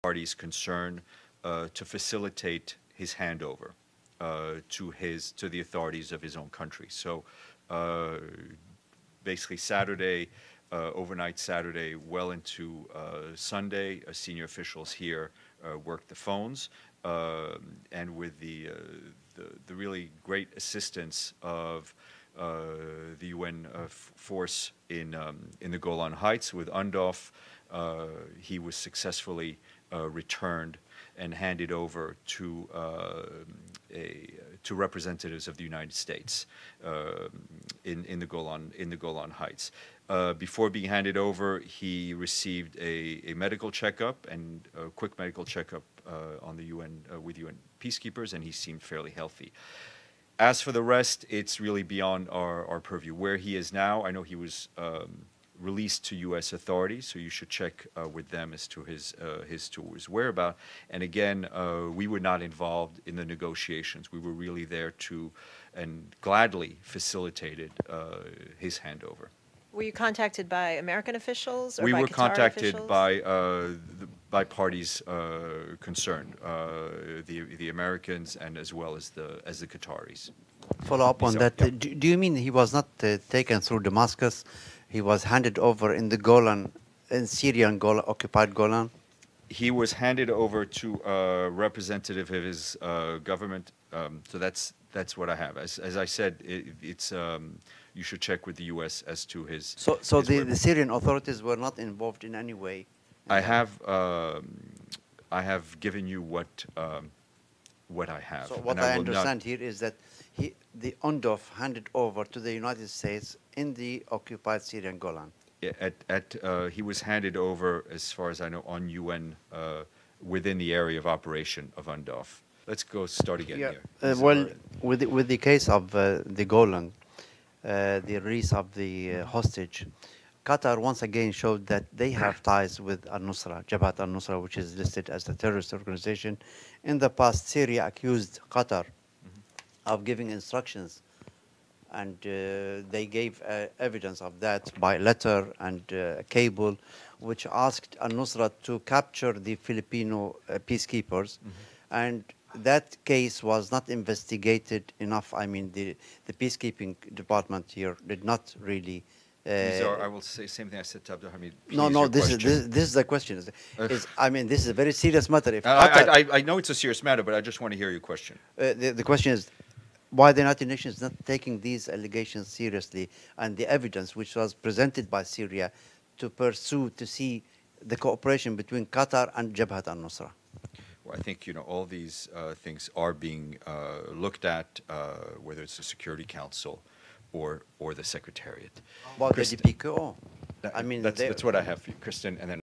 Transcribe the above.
parties concerned to facilitate his handover to the authorities of his own country. So basically Saturday, overnight Saturday, well into Sunday, senior officials here worked the phones, and with the really great assistance of the UN force in the Golan Heights with UNDOF, he was successfully returned and handed over to representatives of the United States in the Golan Heights. Before being handed over, he received a medical checkup and a quick medical checkup on the UN with UN peacekeepers, and he seemed fairly healthy. As for the rest, it's really beyond our purview. Where he is now, I know he was released to U.S. authorities, so you should check with them as to his whereabouts. And again, we were not involved in the negotiations. We were really there to, and gladly facilitated his handover. Were you contacted by American officials or we by were Qatari contacted officials? by parties concerned, the Americans and as well as the Qataris. Follow up on that. Yeah. Do you mean he was not taken through Damascus? He was handed over in the Golan, in Syrian Golan, occupied Golan? He was handed over to a representative of his government. So that's what I have. As I said, it's you should check with the U.S. as to his. So the Syrian authorities were not involved in any way. I have given you what I have. So what I understand here is that the UNDOF handed over to the United States in the occupied Syrian Golan. He was handed over, as far as I know, on UN within the area of operation of UNDOF. Let's go start again here. Well, with the case of the Golan, the release of the hostage, Qatar once again showed that they have ties with Al-Nusra, Jabhat Al-Nusra, which is listed as a terrorist organization. In the past, Syria accused Qatar of giving instructions, and they gave evidence of that by letter and cable, which asked Al-Nusra to capture the Filipino peacekeepers, and that case was not investigated enough. I mean, the peacekeeping department here did not really. I will say the same thing I said to Abdul Hamid. No. This is the question. I mean, this is a very serious matter. If I know it's a serious matter, but I just want to hear your question. The question is, why the United Nations not taking these allegations seriously and the evidence which was presented by Syria to pursue, to see the cooperation between Qatar and Jabhat al-Nusra? Well, I think all these things are being looked at, whether it's the Security Council or the Secretariat. About the DPKO. I mean, that's what I have for you, Kristen, and then.